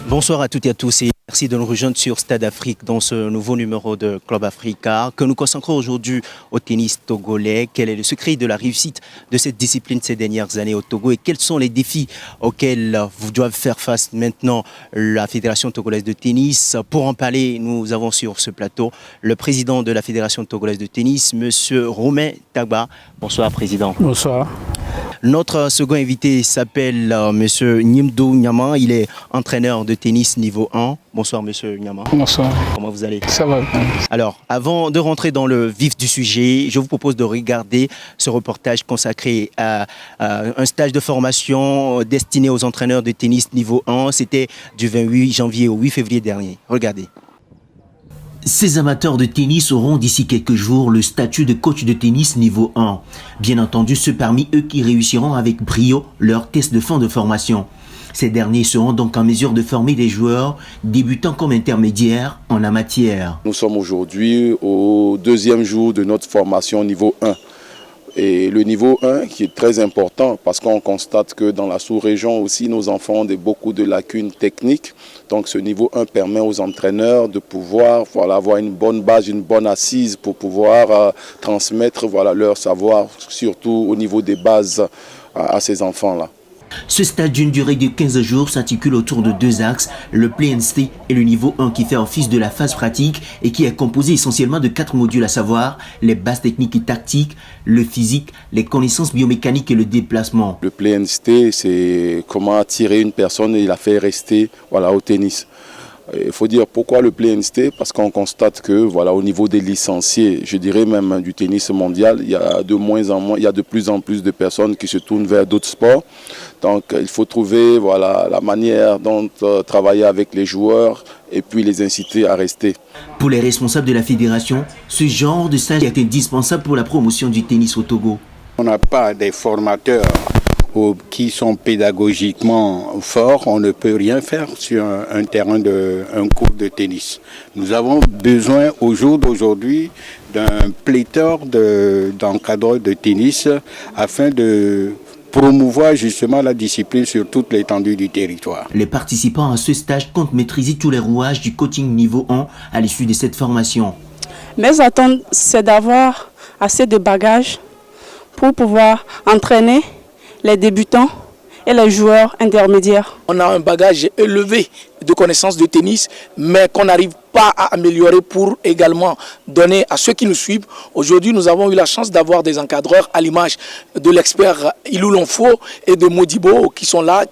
Bonsoir à toutes et à tous et merci de nous rejoindre sur Stade Afrique dans ce nouveau numéro de Club Africa que nous consacrons aujourd'hui au tennis togolais. Quel est le secret de la réussite de cette discipline ces dernières années au Togo et quels sont les défis auxquels vous doivent faire face maintenant la Fédération togolaise de tennis? Pour en parler, nous avons sur ce plateau le président de la Fédération togolaise de tennis, Monsieur Romain Tagba. Bonsoir Président. Bonsoir. Notre second invité s'appelle Monsieur Nyimdou Nyama. Il est entraîneur de tennis niveau 1. Bonsoir Monsieur Nyama. Bonsoir. Comment vous allez? Ça va. Alors, avant de rentrer dans le vif du sujet, je vous propose de regarder ce reportage consacré à un stage de formation destiné aux entraîneurs de tennis niveau 1. C'était du 28 janvier au 8 février dernier. Regardez. Ces amateurs de tennis auront d'ici quelques jours le statut de coach de tennis niveau 1. Bien entendu, ceux parmi eux qui réussiront avec brio leur test de fin de formation. Ces derniers seront donc en mesure de former des joueurs débutants comme intermédiaires en la matière. Nous sommes aujourd'hui au deuxième jour de notre formation niveau 1. Et le niveau 1 qui est très important parce qu'on constate que dans la sous-région aussi, nos enfants ont beaucoup de lacunes techniques. Donc ce niveau 1 permet aux entraîneurs de pouvoir avoir une bonne base, une bonne assise pour pouvoir transmettre leur savoir, surtout au niveau des bases à ces enfants-là. Ce stage d'une durée de 15 jours s'articule autour de deux axes, le Play and Stay et le niveau 1 qui fait office de la phase pratique et qui est composé essentiellement de 4 modules, à savoir les bases techniques et tactiques, le physique, les connaissances biomécaniques et le déplacement. Le Play and Stay, c'est comment attirer une personne et la faire rester au tennis. Il faut dire pourquoi le Play and Stay, parce qu'on constate que au niveau des licenciés, je dirais même du tennis mondial, il y a de plus en plus de personnes qui se tournent vers d'autres sports. Donc il faut trouver la manière dont travailler avec les joueurs et puis les inciter à rester. Pour les responsables de la fédération, ce genre de stage est indispensable pour la promotion du tennis au Togo. On n'a pas des formateurs qui sont pédagogiquement forts, on ne peut rien faire sur un terrain un cours de tennis. Nous avons besoin au jour d'aujourd'hui d'un pléthore d'encadreurs de tennis afin de promouvoir justement la discipline sur toute l'étendue du territoire. Les participants à ce stage comptent maîtriser tous les rouages du coaching niveau 1 à l'issue de cette formation. Mes attentes, c'est d'avoir assez de bagages pour pouvoir entraîner les débutants et les joueurs intermédiaires. On a un bagage élevé de connaissances de tennis, mais qu'on n'arrive pas à améliorer pour également donner à ceux qui nous suivent. Aujourd'hui, nous avons eu la chance d'avoir des encadreurs à l'image de l'expert Ilou Lonfo et de Modibo qui sont là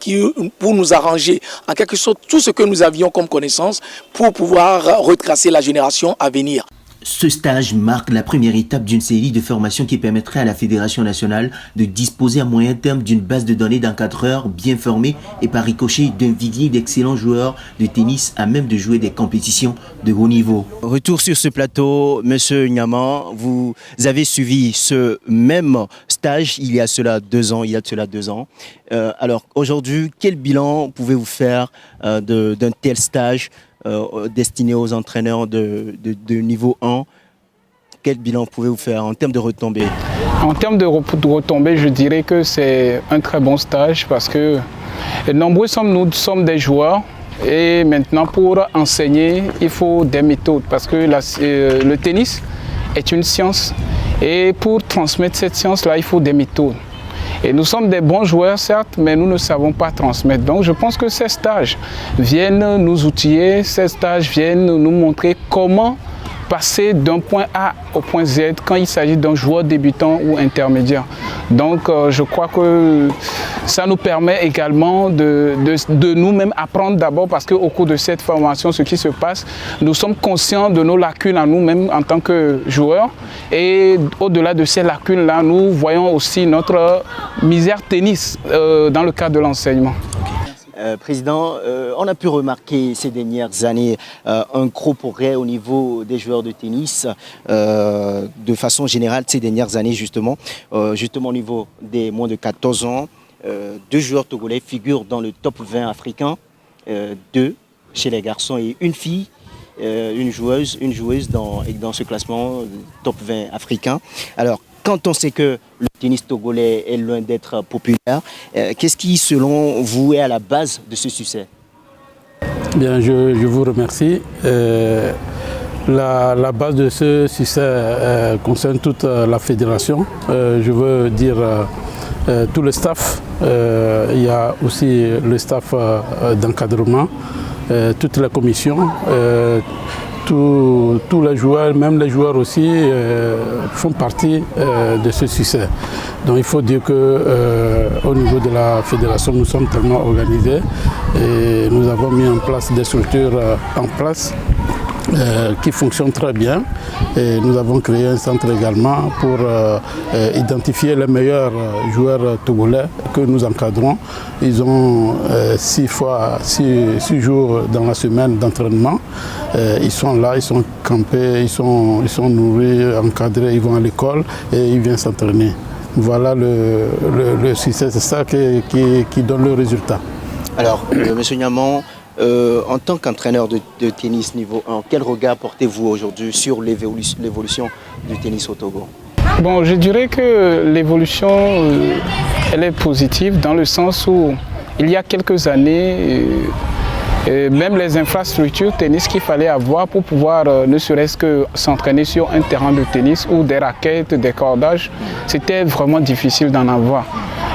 pour nous arranger en quelque sorte tout ce que nous avions comme connaissance pour pouvoir retracer la génération à venir. Ce stage marque la première étape d'une série de formations qui permettrait à la Fédération nationale de disposer à moyen terme d'une base de données d'encadreurs bien formés et par ricochet d'un vivier d'excellents joueurs de tennis à même de jouer des compétitions de haut niveau. Retour sur ce plateau, Monsieur Nyama, vous avez suivi ce même stage il y a cela 2 ans. Alors aujourd'hui, quel bilan pouvez-vous faire d'un tel stage destiné aux entraîneurs de niveau 1? Quel bilan pouvez-vous faire en termes de retombées? En termes de retombées, je dirais que c'est un très bon stage parce que nombreux nous sommes des joueurs et maintenant pour enseigner, il faut des méthodes parce que le tennis est une science et pour transmettre cette science-là, il faut des méthodes. Et nous sommes des bons joueurs, certes, mais nous ne savons pas transmettre. Donc je pense que ces stages viennent nous outiller, ces stages viennent nous montrer comment passer d'un point A au point Z quand il s'agit d'un joueur débutant ou intermédiaire. Donc je crois que ça nous permet également de nous-mêmes apprendre d'abord parce qu'au cours de cette formation, ce qui se passe, nous sommes conscients de nos lacunes à nous-mêmes en tant que joueurs et au-delà de ces lacunes-là, nous voyons aussi notre misère tennis dans le cadre de l'enseignement. Président, on a pu remarquer ces dernières années un gros progrès au niveau des joueurs de tennis, de façon générale ces dernières années justement au niveau des moins de 14 ans. 2 joueurs togolais figurent dans le top 20 africain, 2 chez les garçons et une fille, une joueuse dans ce classement top 20 africain. Alors, quand on sait que le tennis togolais est loin d'être populaire, qu'est-ce qui, selon vous, est à la base de ce succès? Bien, je vous remercie. La base de ce succès concerne toute la fédération. Je veux dire tout le staff. Il y a aussi le staff d'encadrement, toutes les commissions, tous les joueurs, même les joueurs aussi, font partie de ce succès. Donc il faut dire qu'au niveau de la fédération, nous sommes tellement organisés et nous avons mis en place des structures qui fonctionnent très bien. Et nous avons créé un centre également pour identifier les meilleurs joueurs togolais que nous encadrons. Ils ont 6 jours dans la semaine d'entraînement. Ils sont là, ils sont campés, ils sont nourris, encadrés, ils vont à l'école et ils viennent s'entraîner. Voilà le succès, c'est ça qui donne le résultat. Alors, M. Niamant, en tant qu'entraîneur de tennis niveau 1, quel regard portez-vous aujourd'hui sur l'évolution du tennis au Togo? Bon, je dirais que l'évolution, elle est positive dans le sens où il y a quelques années, même les infrastructures tennis qu'il fallait avoir pour pouvoir ne serait-ce que s'entraîner sur un terrain de tennis ou des raquettes, des cordages, c'était vraiment difficile d'en avoir.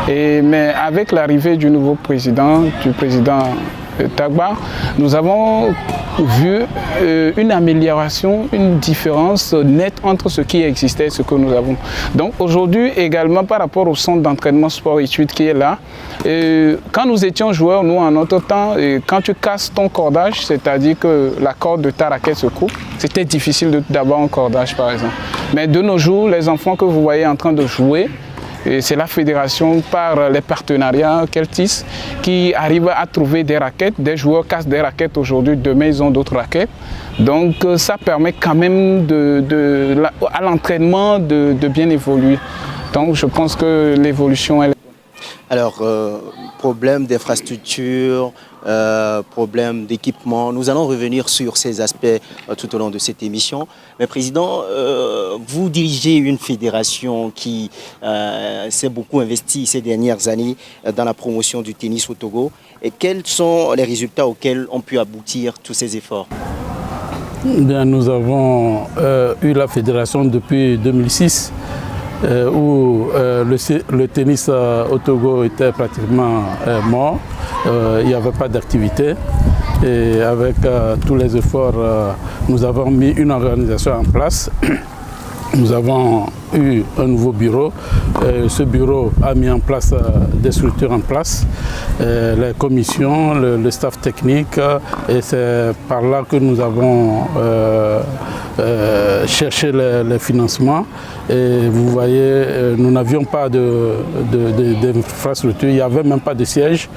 Mais avec l'arrivée du nouveau président, Tagba, nous avons vu une amélioration, une différence nette entre ce qui existait et ce que nous avons. Donc aujourd'hui également par rapport au centre d'entraînement sport-études qui est là, quand nous étions joueurs, nous en notre temps, quand tu casses ton cordage, c'est-à-dire que la corde de ta raquette se coupe, c'était difficile d'avoir un cordage par exemple. Mais de nos jours, les enfants que vous voyez en train de jouer, c'est la fédération par les partenariats qu'elle tisse qui arrive à trouver des raquettes. Des joueurs cassent des raquettes aujourd'hui, demain ils ont d'autres raquettes. Donc ça permet quand même à l'entraînement de bien évoluer. Donc je pense que l'évolution est... Alors, problème d'infrastructure, problème d'équipement, nous allons revenir sur ces aspects tout au long de cette émission. Mais Président, vous dirigez une fédération qui s'est beaucoup investie ces dernières années dans la promotion du tennis au Togo. Et quels sont les résultats auxquels ont pu aboutir tous ces efforts? Bien, nous avons eu la fédération depuis 2006. Où le tennis au Togo était pratiquement mort, il n'y avait pas d'activité. Et avec tous les efforts, nous avons mis une organisation en place. Nous avons eu un nouveau bureau. Ce bureau a mis en place des structures en place, les commissions, le staff technique. Et c'est par là que nous avons cherché les financements. Et vous voyez, nous n'avions pas d'infrastructure, il n'y avait même pas de siège.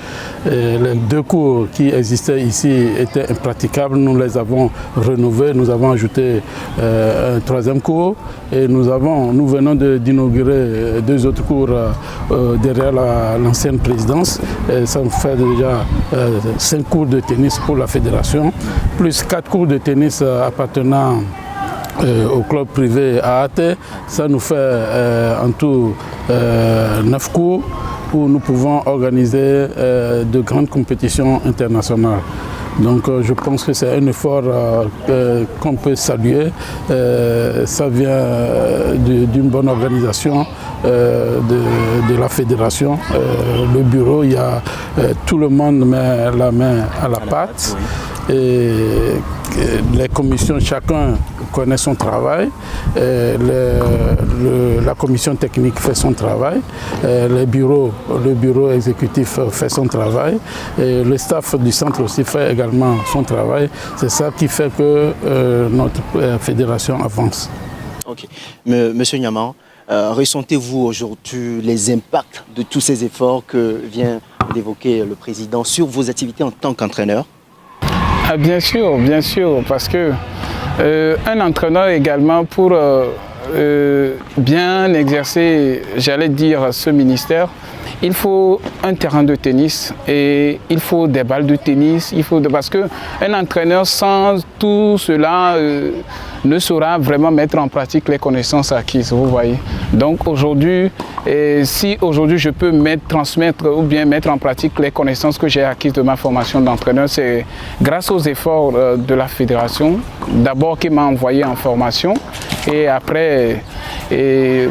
Et les 2 cours qui existaient ici étaient impraticables. Nous les avons rénovés, nous avons ajouté un 3e cours. Et nous venons d'inaugurer 2 autres cours derrière l'ancienne présidence. Et ça nous fait déjà 5 cours de tennis pour la fédération, plus 4 cours de tennis appartenant au club privé à Ate. Ça nous fait en tout 9 cours où nous pouvons organiser de grandes compétitions internationales. Donc je pense que c'est un effort qu'on peut saluer. Ça vient d'une bonne organisation de la fédération. Le bureau, il y a tout le monde met la main à la pâte. Et les commissions, chacun connaît son travail. La commission technique fait son travail. Le bureau exécutif fait son travail. Et le staff du centre aussi fait également son travail. C'est ça qui fait que notre fédération avance. Ok. Monsieur Niamant, ressentez-vous aujourd'hui les impacts de tous ces efforts que vient d'évoquer le président sur vos activités en tant qu'entraîneur? Ah, bien sûr, parce que un entraîneur également pour bien exercer, j'allais dire, ce ministère, il faut un terrain de tennis et il faut des balles de tennis. Parce qu'un entraîneur sans tout cela ne saura vraiment mettre en pratique les connaissances acquises, vous voyez. Donc aujourd'hui, si aujourd'hui je peux transmettre ou bien mettre en pratique les connaissances que j'ai acquises de ma formation d'entraîneur, c'est grâce aux efforts de la fédération, d'abord qui m'a envoyé en formation et après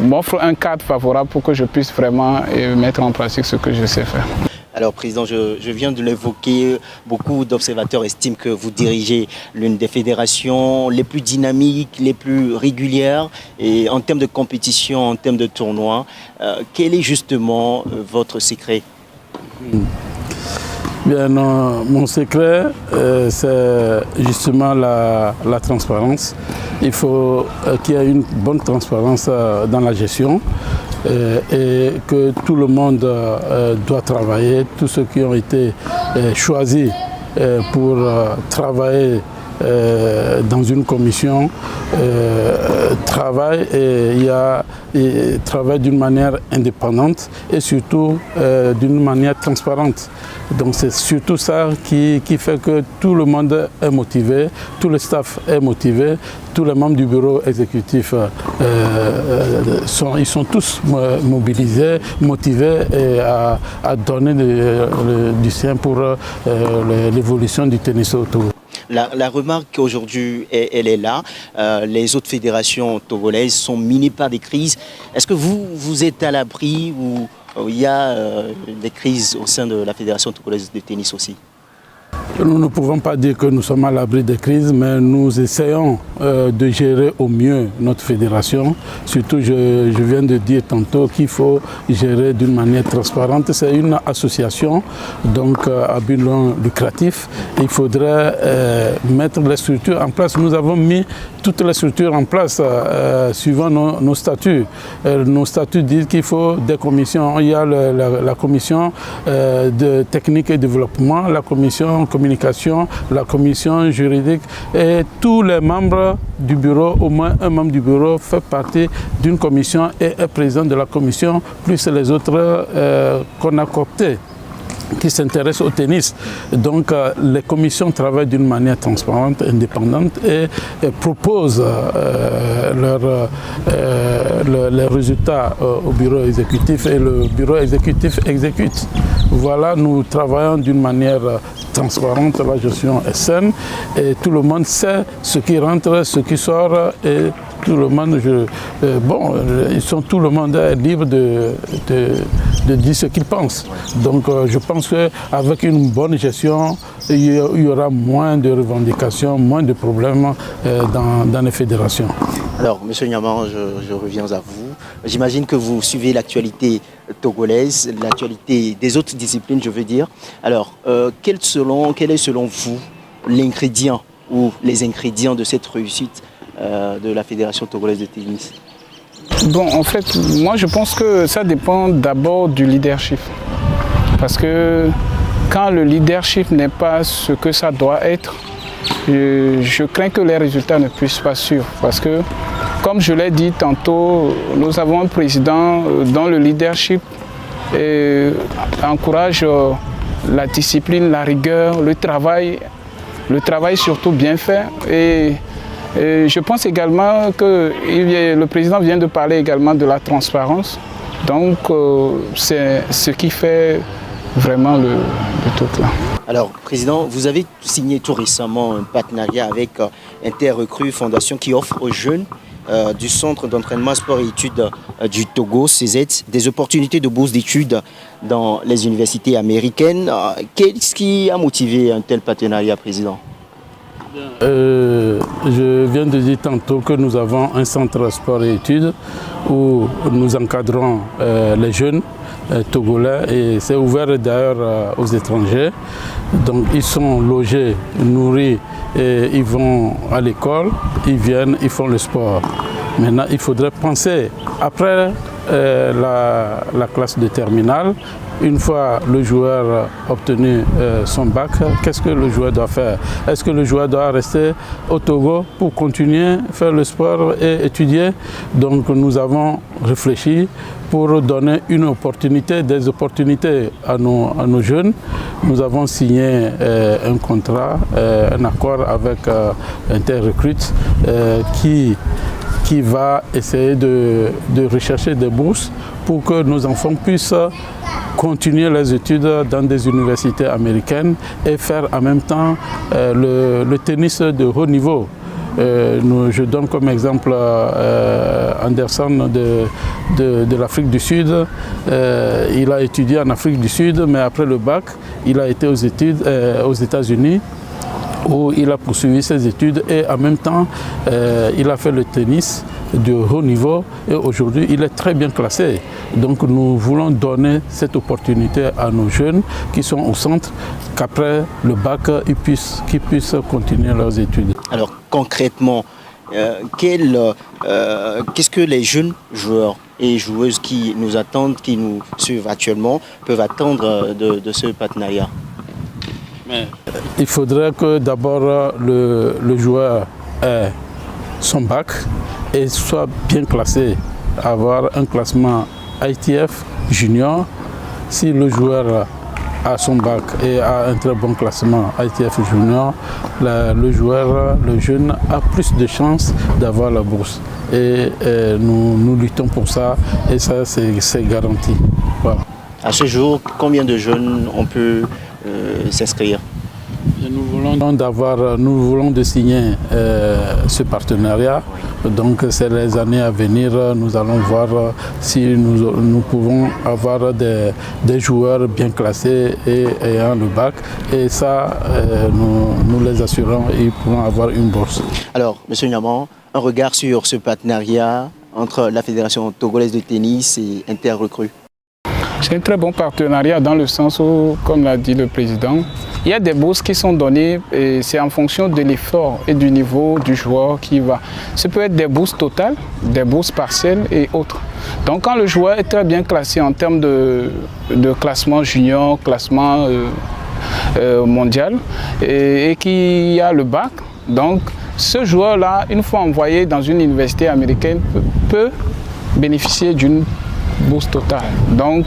m'offre un cadre favorable pour que je puisse vraiment mettre en pratique ce que je sais faire. Alors, Président, je viens de l'évoquer, beaucoup d'observateurs estiment que vous dirigez l'une des fédérations les plus dynamiques, les plus régulières, et en termes de compétition, en termes de tournois. Quel est justement votre secret? Bien, mon secret, c'est justement la transparence. Il faut qu'il y ait une bonne transparence dans la gestion et que tout le monde doit travailler. Tous ceux qui ont été choisis pour travailler dans une commission travaillent d'une manière indépendante et surtout d'une manière transparente. Donc c'est surtout ça qui fait que tout le monde est motivé, tout le staff est motivé, tous les membres du bureau exécutif ils sont tous mobilisés, motivés à donner du sien pour l'évolution du tennis autour. La remarque aujourd'hui, elle est là. Les autres fédérations togolaises sont minées par des crises. Est-ce que vous êtes à l'abri ou il y a des crises au sein de la Fédération togolaise de tennis aussi? Nous ne pouvons pas dire que nous sommes à l'abri des crises, mais nous essayons de gérer au mieux notre fédération. Surtout, je viens de dire tantôt qu'il faut gérer d'une manière transparente. C'est une association, donc à but non lucratif. Il faudrait mettre les structures en place. Nous avons mis toutes les structures en place suivant nos statuts. Nos statuts disent qu'il faut des commissions. Il y a la commission de technique et développement, la commission communication, la commission juridique et tous les membres du bureau, au moins un membre du bureau fait partie d'une commission et est président de la commission, plus les autres qu'on a cooptés qui s'intéressent au tennis. Donc les commissions travaillent d'une manière transparente, indépendante et proposent les résultats au bureau exécutif et le bureau exécutif exécute. Voilà, nous travaillons d'une manière transparente, la gestion est saine et tout le monde sait ce qui rentre, ce qui sort et tout le monde, tout le monde est libre de dire ce qu'il pense. Donc je pense qu'avec une bonne gestion, il y aura moins de revendications, moins de problèmes dans les fédérations. Alors, M. Niaman, je reviens à vous. J'imagine que vous suivez l'actualité togolaise, l'actualité des autres disciplines, je veux dire. Alors, quel est selon vous l'ingrédient ou les ingrédients de cette réussite de la Fédération togolaise de tennis? Bon, en fait, moi je pense que ça dépend d'abord du leadership. Parce que quand le leadership n'est pas ce que ça doit être, je crains que les résultats ne puissent pas suivre. Parce que, comme je l'ai dit tantôt, nous avons un président dont le leadership encourage la discipline, la rigueur, le travail surtout bien fait. Et je pense également que le président vient de parler également de la transparence. Donc c'est ce qui fait vraiment le truc là. Alors, Président, vous avez signé tout récemment un partenariat avec Interrecrues Fondation qui offre aux jeunes du Centre d'entraînement sport et études du Togo, CZ, des opportunités de bourse d'études dans les universités américaines. Qu'est-ce qui a motivé un tel partenariat, Président? Je viens de dire tantôt que nous avons un centre sport et études où nous encadrons les jeunes togolais et c'est ouvert d'ailleurs aux étrangers. Donc ils sont logés, nourris et ils vont à l'école, ils viennent, ils font le sport. Maintenant il faudrait penser après la classe de terminale une fois le joueur a obtenu son bac, qu'est-ce que le joueur doit faire? Est-ce que le joueur doit rester au Togo pour continuer à faire le sport et étudier? Donc nous avons réfléchi pour donner une opportunité, des opportunités à nos jeunes. Nous avons signé un contrat, un accord avec Interrecrute qui va essayer de rechercher des bourses pour que nos enfants puissent continuer les études dans des universités américaines et faire en même temps le tennis de haut niveau. Je donne comme exemple Anderson de l'Afrique du Sud. Il a étudié en Afrique du Sud, mais après le bac, il a été aux États-Unis où il a poursuivi ses études et en même temps, il a fait le tennis de haut niveau et aujourd'hui, il est très bien classé. Donc nous voulons donner cette opportunité à nos jeunes qui sont au centre, qu'après le bac, qu'ils puissent continuer leurs études. Alors concrètement, qu'est-ce que les jeunes joueurs et joueuses qui nous attendent, qui nous suivent actuellement, peuvent attendre de ce partenariat? Il faudrait que d'abord le joueur ait son bac et soit bien classé, avoir un classement ITF junior. Si le joueur a son bac et a un très bon classement ITF junior, le jeune a plus de chances d'avoir la bourse. Et nous luttons pour ça et ça c'est garanti. Voilà. À ce jour, combien de jeunes on peut s'inscrire? Nous voulons de signer ce partenariat. Donc c'est les années à venir, nous allons voir si nous pouvons avoir des joueurs bien classés et ayant le bac. Et ça, nous les assurons, ils pourront avoir une bourse. Alors, M. Niaman, un regard sur ce partenariat entre la Fédération togolaise de tennis et Interrecrute? C'est un très bon partenariat dans le sens où, comme l'a dit le président, il y a des bourses qui sont données et c'est en fonction de l'effort et du niveau du joueur qui va. Ce peut être des bourses totales, des bourses partielles et autres. Donc quand le joueur est très bien classé en termes de classement junior, classement mondial et qui a le bac, donc ce joueur-là, une fois envoyé dans une université américaine, peut bénéficier d'une bourse totale. Donc,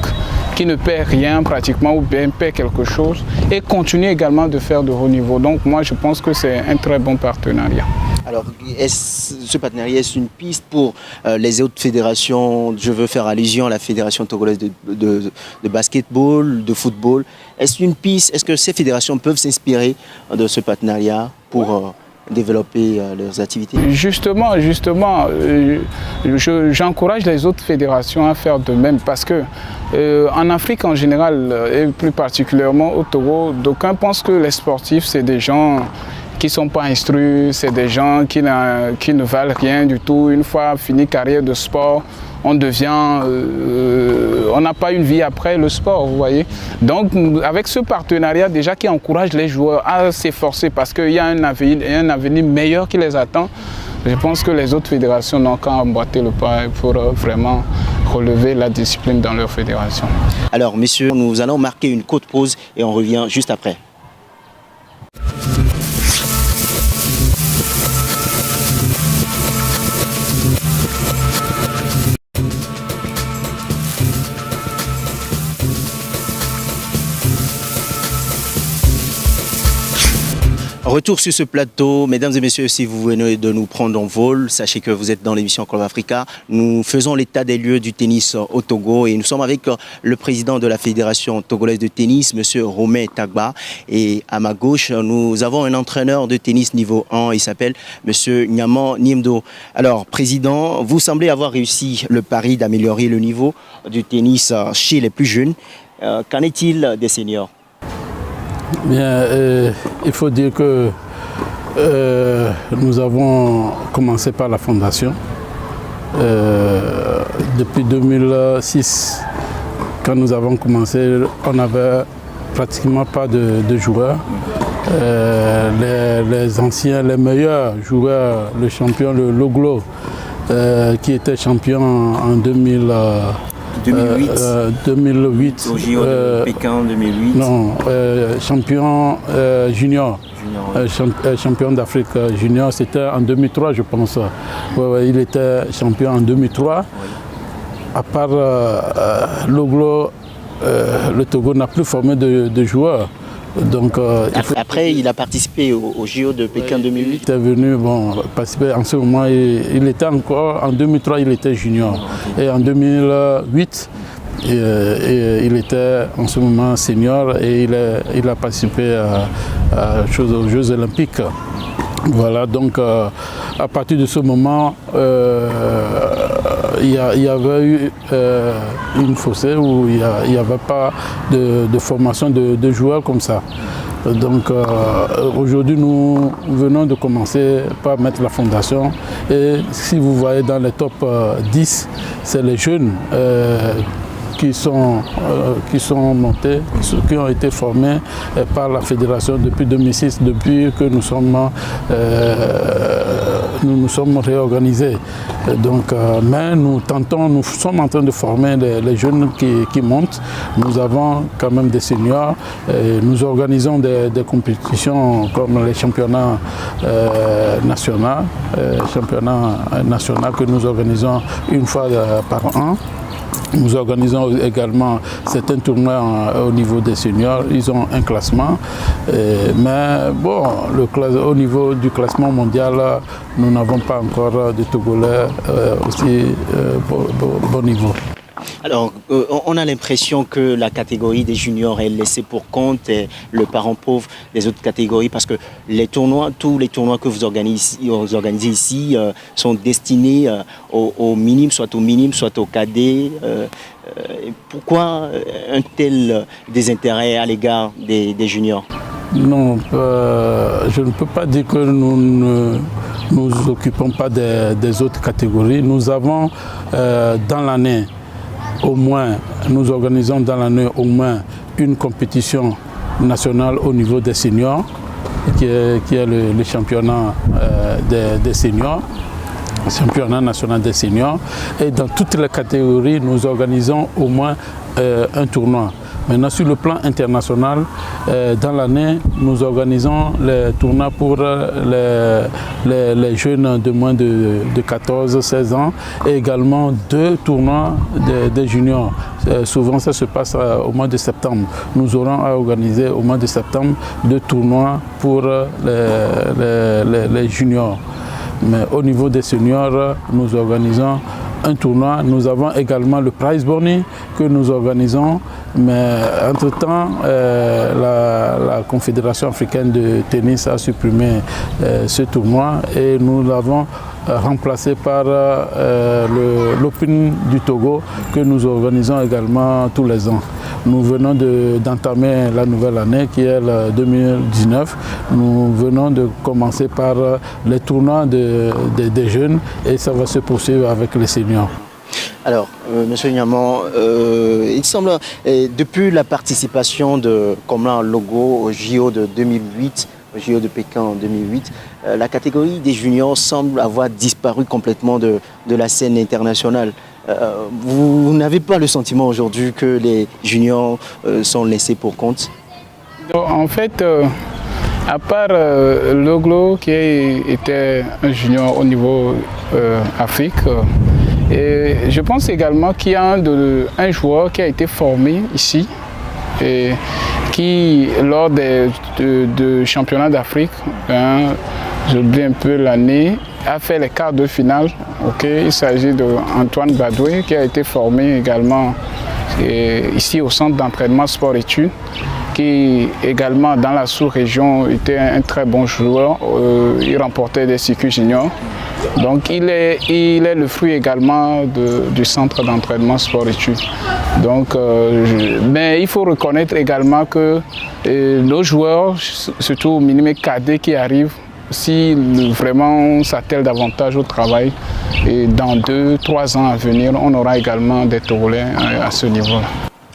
qui ne paie rien pratiquement ou bien paie quelque chose et continue également de faire de haut niveau. Donc moi je pense que c'est un très bon partenariat. Alors ce partenariat est une piste pour les autres fédérations? Je veux faire allusion à la Fédération togolaise de basketball, de football. Est-ce une piste? Est-ce que ces fédérations peuvent s'inspirer de ce partenariat pour développer leurs activités? Justement, j'encourage les autres fédérations à faire de même parce que en Afrique en général et plus particulièrement au Togo, d'aucuns pensent que les sportifs c'est des gens qui ne sont pas instruits, c'est des gens qui ne valent rien du tout. Une fois fini carrière de sport, on n'a pas une vie après le sport, vous voyez. Donc avec ce partenariat déjà qui encourage les joueurs à s'efforcer parce qu'il y a un avenir meilleur qui les attend, je pense que les autres fédérations n'ont qu'à emboîter le pas pour vraiment relever la discipline dans leur fédération. Alors messieurs, nous allons marquer une courte pause et on revient juste après. Retour sur ce plateau, mesdames et messieurs, si vous venez de nous prendre en vol, sachez que vous êtes dans l'émission Club Africa. Nous faisons l'état des lieux du tennis au Togo et nous sommes avec le président de la Fédération togolaise de tennis, M. Romain Tagba. Et à ma gauche, nous avons un entraîneur de tennis niveau 1, il s'appelle M. Niaman Niemdo. Alors, président, vous semblez avoir réussi le pari d'améliorer le niveau du tennis chez les plus jeunes. Qu'en est-il des seniors? Bien, il faut dire que nous avons commencé par la fondation. Depuis 2006, quand nous avons commencé, on n'avait pratiquement pas de joueurs. Les anciens, les meilleurs joueurs, le champion, le Loglo, qui était champion en 2000. 2008. 2008. Au JO de Pékin 2008. Non, champion junior. Champion d'Afrique junior, c'était en 2003, je pense. Ouais, il était champion en 2003. Oui. À part Loglo, le Togo n'a plus formé de joueurs. Donc, après, il a participé au JO de Pékin 2008. Il était venu participer. En ce moment, il était encore, en 2003, il était junior. Okay. Et en 2008, il était en ce moment senior et il a participé aux Jeux Olympiques. Voilà, donc à partir de ce moment, il y avait eu une fossée où il n'y avait pas de formation de joueurs comme ça. Donc aujourd'hui, nous venons de commencer par mettre la fondation. Et si vous voyez dans les top 10, c'est les jeunes qui sont montés, qui ont été formés par la fédération depuis 2006, depuis que nous nous sommes réorganisés. Donc, mais nous sommes en train de former les jeunes qui montent. Nous avons quand même des seniors. Nous organisons des compétitions comme les championnats nationaux que nous organisons une fois par an. Nous organisons également certains tournois au niveau des seniors. Ils ont un classement. Mais bon, au niveau du classement mondial, nous n'avons pas encore de Togolais aussi bon niveau. Alors, on a l'impression que la catégorie des juniors est laissée pour compte, et le parent pauvre des autres catégories, parce que tous les tournois que vous organisez ici sont destinés aux minimes, soit aux cadets. Pourquoi un tel désintérêt à l'égard des juniors? Non, je ne peux pas dire que nous ne nous occupons pas des autres catégories. Nous avons dans l'année, nous organisons dans l'année au moins une compétition nationale au niveau des seniors, qui est le championnat des seniors, championnat national des seniors. Et dans toutes les catégories, nous organisons au moins un tournoi. Maintenant, sur le plan international, dans l'année, nous organisons les tournois pour les jeunes de moins de 14-16 ans et également 2 tournois des juniors. Souvent, ça se passe au mois de septembre. Nous aurons à organiser au mois de septembre 2 tournois pour les juniors. Mais au niveau des seniors, nous organisons un tournoi. Nous avons également le Prize Money que nous organisons, mais entre-temps, la Confédération africaine de tennis a supprimé ce tournoi et nous l'avons remplacé par l'Open du Togo que nous organisons également tous les ans. Nous venons d'entamer la nouvelle année qui est le 2019. Nous venons de commencer par les tournois des jeunes et ça va se poursuivre avec les seniors. Alors, M. Niamant, il semble, depuis la participation de Komlan Logo au JO de 2008, au JO de Pékin en 2008, la catégorie des juniors semble avoir disparu complètement de la scène internationale. Vous n'avez pas le sentiment aujourd'hui que les juniors sont laissés pour compte? En fait, à part Loglo qui était un junior au niveau Afrique, et je pense également qu'il y a un joueur qui a été formé ici et qui, lors de championnats d'Afrique, j'oublie un peu l'année, a fait les quarts de finale. Il s'agit d'Antoine Badoué qui a été formé également ici au centre d'entraînement sport-études, qui également dans la sous-région était un très bon joueur. Il remportait des circuits juniors. Donc il est le fruit également du centre d'entraînement sport-études. Donc, mais il faut reconnaître également que nos joueurs, surtout au minimum cadet qui arrivent, si vraiment s'attellent davantage au travail, et dans 2-3 ans à venir, on aura également des Togolais à ce niveau-là.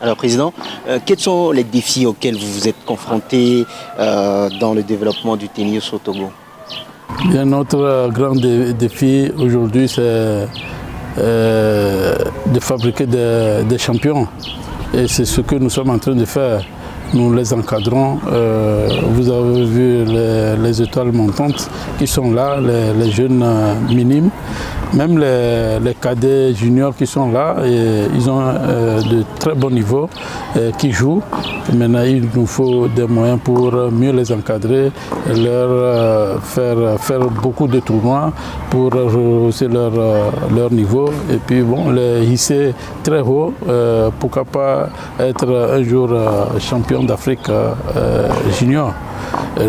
Alors, Président, quels sont les défis auxquels vous vous êtes confrontés dans le développement du tennis au Togo? Bien, notre grand défi aujourd'hui, c'est de fabriquer des champions. Et c'est ce que nous sommes en train de faire. Nous les encadrons. Vous avez vu les étoiles montantes qui sont là, les jeunes minimes. Même les cadets juniors qui sont là, et ils ont de très bons niveaux qui jouent. Maintenant, il nous faut des moyens pour mieux les encadrer, leur faire beaucoup de tournois pour rehausser leur niveau et puis bon, les hisser très haut. Pourquoi pas être un jour champion d'Afrique junior.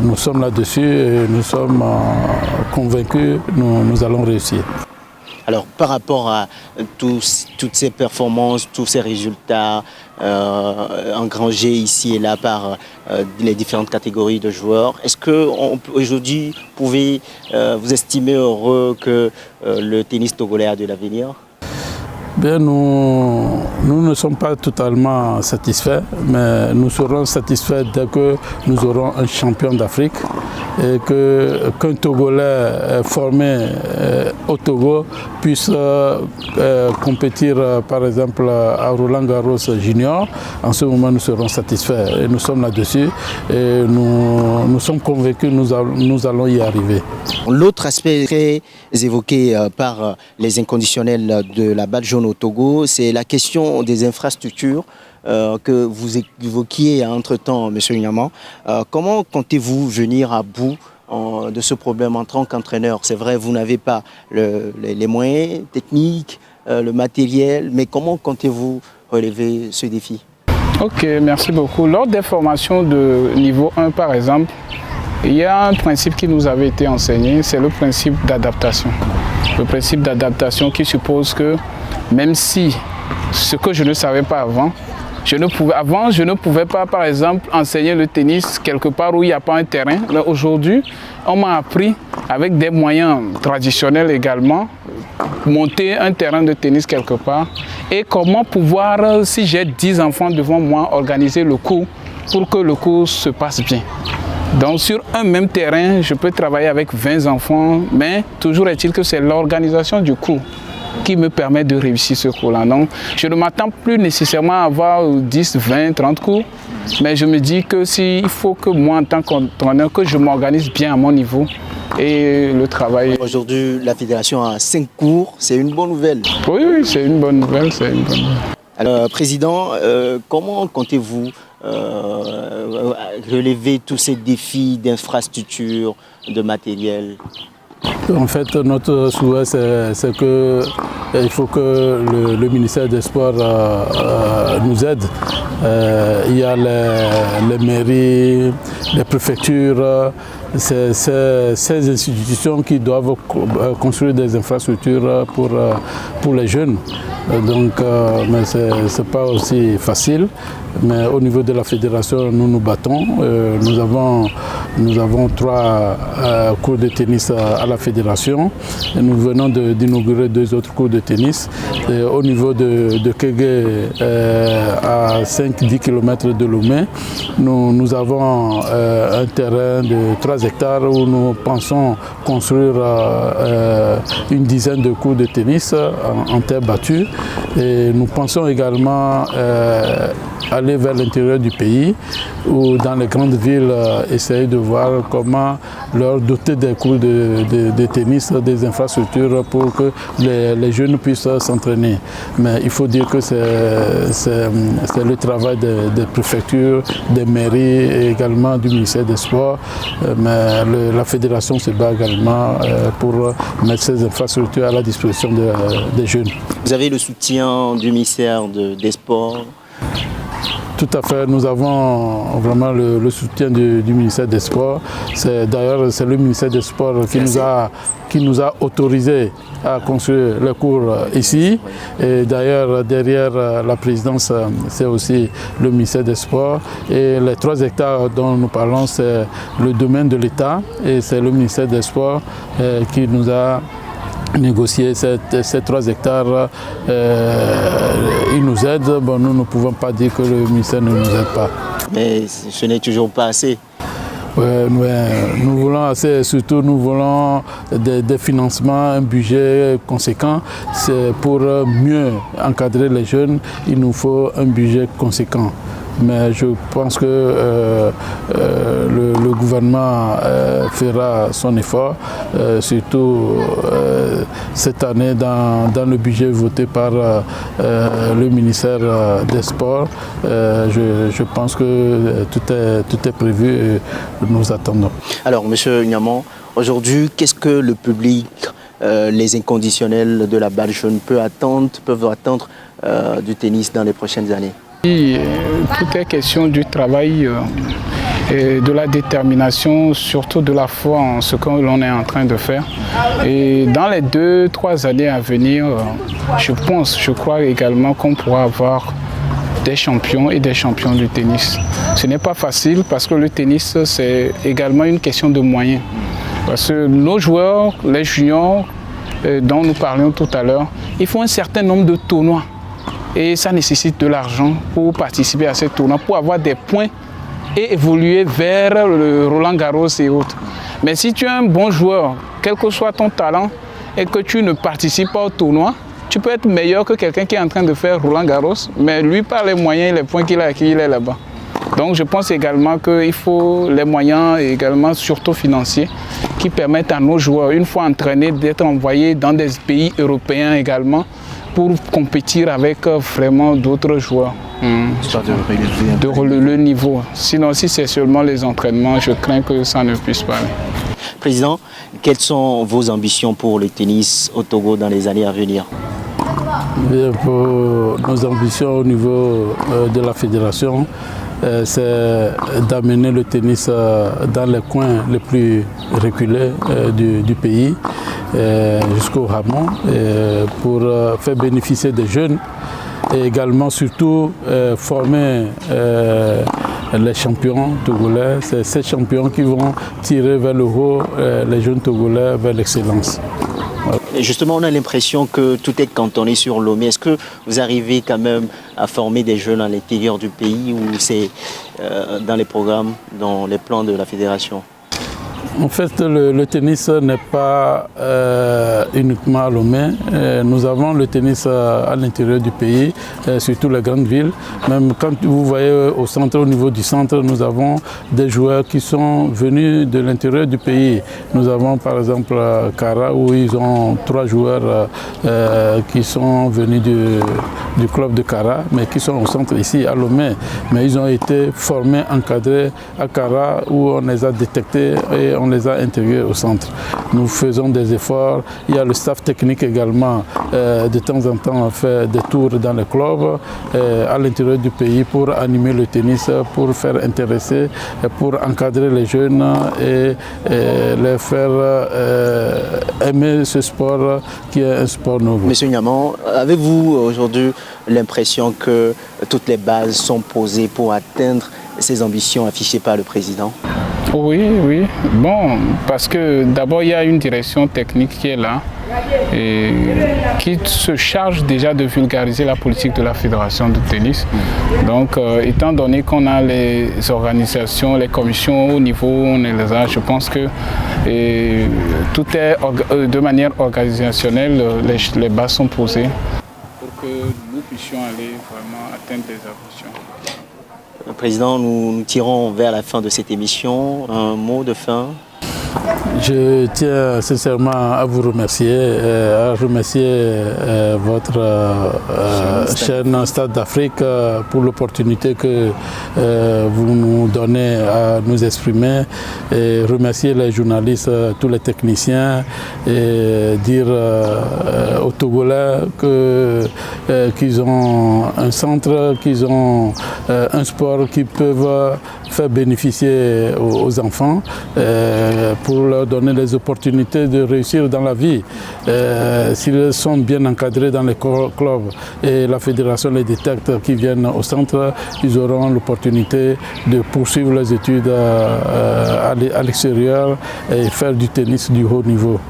Nous sommes là-dessus et nous sommes convaincus que nous allons réussir. Alors, par rapport à toutes ces performances, tous ces résultats engrangés ici et là par les différentes catégories de joueurs, est-ce qu'aujourd'hui, vous pouvez vous estimer heureux que le tennis togolais a de l'avenir? Bien, nous ne sommes pas totalement satisfaits, mais nous serons satisfaits dès que nous aurons un champion d'Afrique et qu'un Togolais formé au Togo puisse compétir par exemple à Roland Garros Junior. En ce moment, nous serons satisfaits et nous sommes là-dessus et nous sommes convaincus que nous allons y arriver. L'autre aspect très évoqué par les inconditionnels de la balle jaune au Togo, c'est la question des infrastructures que vous évoquiez entre-temps, M. Nyaman. Comment comptez-vous venir à bout de ce problème en tant qu'entraîneur? C'est vrai, vous n'avez pas les moyens techniques, le matériel, mais comment comptez-vous relever ce défi? Ok, merci beaucoup. Lors des formations de niveau 1, par exemple, il y a un principe qui nous avait été enseigné, c'est le principe d'adaptation. Le principe d'adaptation qui suppose que même si ce que je ne savais pas avant, je ne pouvais pas, par exemple, enseigner le tennis quelque part où il n'y a pas un terrain. Aujourd'hui, on m'a appris, avec des moyens traditionnels également, monter un terrain de tennis quelque part et comment pouvoir, si j'ai 10 enfants devant moi, organiser le cours pour que le cours se passe bien. Donc sur un même terrain, je peux travailler avec 20 enfants, mais toujours est-il que c'est l'organisation du cours qui me permet de réussir ce cours-là. Donc je ne m'attends plus nécessairement à avoir 10, 20, 30 cours, mais je me dis que il faut que moi, en tant qu'entraîneur, que je m'organise bien à mon niveau et le travail. Aujourd'hui, la fédération a 5 cours, c'est une bonne nouvelle. Oui, c'est une bonne nouvelle, Alors, Président, comment comptez-vous relever tous ces défis d'infrastructure, de matériel? En fait, notre souhait, c'est qu'il faut que le ministère des Sports nous aide. Il y a les mairies, les préfectures, ces institutions qui doivent construire des infrastructures pour les jeunes. Donc, mais ce n'est pas aussi facile. Mais au niveau de la fédération, nous nous battons. Nous avons 3 cours de tennis à la fédération. Et nous venons d'inaugurer 2 autres cours de tennis. Et au niveau de Kégué, à 5-10 km de Lomé, nous avons un terrain de 3 hectares où nous pensons construire une dizaine de cours de tennis en terre battue. Et nous pensons également aller vers l'intérieur du pays ou dans les grandes villes, essayer de voir comment leur doter des cours de tennis, des infrastructures pour que les jeunes puissent s'entraîner. Mais il faut dire que c'est le travail des préfectures, des mairies et également du ministère des Sports. Mais la fédération se bat également pour mettre ces infrastructures à la disposition des jeunes. Vous avez le soutien du ministère des Sports? Tout à fait, nous avons vraiment le soutien du ministère des Sports. D'ailleurs, c'est le ministère des Sports qui nous a autorisé à construire le cours ici. Et d'ailleurs, derrière la présidence, c'est aussi le ministère des Sports. Et les 3 hectares dont nous parlons, c'est le domaine de l'État. Et c'est le ministère des Sports qui nous a négocier ces 3 hectares. Ils nous aident. Bon, nous ne pouvons pas dire que le ministère ne nous aide pas. Mais ce n'est toujours pas assez. Nous voulons surtout nous voulons des financements, un budget conséquent. C'est pour mieux encadrer les jeunes, il nous faut un budget conséquent. Mais je pense que le gouvernement fera son effort, surtout cette année dans le budget voté par le ministère des Sports. Je pense que tout est prévu et nous attendons. Alors, M. Niamant, aujourd'hui, qu'est-ce que le public, les inconditionnels de la balle jaune peuvent attendre du tennis dans les prochaines années? Tout est question du travail et de la détermination, surtout de la foi en ce que l'on est en train de faire. Et dans les 2-3 années à venir, je crois également qu'on pourra avoir des champions et des champions du tennis. Ce n'est pas facile parce que le tennis, c'est également une question de moyens. Parce que nos joueurs, les juniors dont nous parlions tout à l'heure, il faut un certain nombre de tournois. Et ça nécessite de l'argent pour participer à ces tournois, pour avoir des points et évoluer vers le Roland Garros et autres. Mais si tu es un bon joueur, quel que soit ton talent, et que tu ne participes pas au tournoi, tu peux être meilleur que quelqu'un qui est en train de faire Roland Garros, mais lui, par les moyens et les points qu'il a acquis, il est là-bas. Donc je pense également qu'il faut les moyens, également surtout financiers, qui permettent à nos joueurs, une fois entraînés, d'être envoyés dans des pays européens également, pour compétir avec vraiment d'autres joueurs. De relever le niveau. Sinon, si c'est seulement les entraînements, je crains que ça ne puisse pas aller. Président, quelles sont vos ambitions pour le tennis au Togo dans les années à venir? Pour nos ambitions au niveau de la fédération, c'est d'amener le tennis dans les coins les plus reculés du pays, jusqu'au Hamon, pour faire bénéficier des jeunes et également surtout former les champions togolais. C'est ces champions qui vont tirer vers le haut les jeunes togolais vers l'excellence. Et justement, on a l'impression que tout est cantonné sur Lomé. Est-ce que vous arrivez quand même à former des jeunes à l'intérieur du pays ou c'est dans les programmes, dans les plans de la fédération? En fait, le tennis n'est pas uniquement à Lomé. Nous avons le tennis à l'intérieur du pays, surtout les grandes villes. Même quand vous voyez au centre, au niveau du centre, nous avons des joueurs qui sont venus de l'intérieur du pays. Nous avons par exemple Kara, où ils ont 3 joueurs qui sont venus du club de Kara, mais qui sont au centre ici à Lomé. Mais ils ont été formés, encadrés à Kara, où on les a détectés et on les a intégrés au centre. Nous faisons des efforts. Il y a le staff technique également, de temps en temps, on fait des tours dans les clubs à l'intérieur du pays pour animer le tennis, pour faire intéresser, pour encadrer les jeunes et les faire aimer ce sport qui est un sport nouveau. Monsieur Niamant, avez-vous aujourd'hui l'impression que toutes les bases sont posées pour atteindre ces ambitions affichées par le président? Oui. Bon, parce que d'abord, il y a une direction technique qui est là et qui se charge déjà de vulgariser la politique de la fédération de tennis. Donc, étant donné qu'on a les organisations, les commissions au niveau où on est là, je pense que tout est de manière organisationnelle, les bases sont posées pour que nous puissions aller vraiment atteindre des ambitions. Président, nous tirons vers la fin de cette émission. Un mot de fin? Je tiens sincèrement à vous remercier, à remercier votre chaîne Stade d'Afrique pour l'opportunité que vous nous donnez à nous exprimer, et remercier les journalistes, tous les techniciens, et dire aux Togolais qu'ils ont un centre, qu'ils ont un sport qui peuvent faire bénéficier aux enfants pour leur donner les opportunités de réussir dans la vie. S'ils sont bien encadrés dans les clubs et la fédération les détecte qui viennent au centre, ils auront l'opportunité de poursuivre les études à l'extérieur et faire du tennis du haut niveau.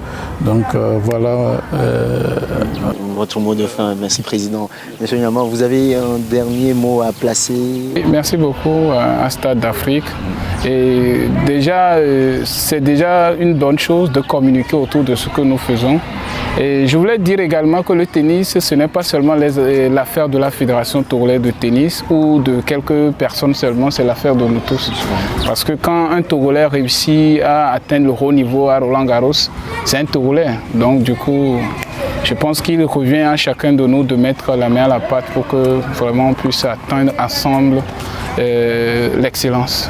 Donc voilà. Votre mot de fin, merci Président. Monsieur Niamant, vous avez un dernier mot à placer? Merci beaucoup à Stade d'Afrique Et déjà, c'est déjà une bonne chose de communiquer autour de ce que nous faisons. Et je voulais dire également que le tennis, ce n'est pas seulement l'affaire de la Fédération togolaise de tennis ou de quelques personnes seulement, c'est l'affaire de nous tous. Parce que quand un Togolais réussit à atteindre le haut niveau à Roland-Garros, c'est un Togolais. Donc du coup, je pense qu'il revient à chacun de nous de mettre la main à la pâte pour que vraiment on puisse atteindre ensemble l'excellence.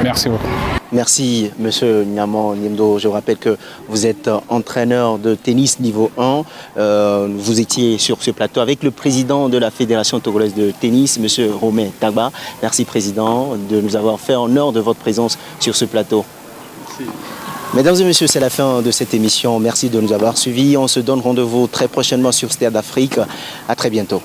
Merci beaucoup. Merci, Monsieur Nyaman Nimdo. Je rappelle que vous êtes entraîneur de tennis niveau 1. Vous étiez sur ce plateau avec le président de la Fédération togolaise de tennis, Monsieur Romain Tagba. Merci, Président, de nous avoir fait honneur de votre présence sur ce plateau. Merci. Mesdames et messieurs, c'est la fin de cette émission. Merci de nous avoir suivis. On se donne rendez-vous très prochainement sur Stade d'Afrique. À très bientôt.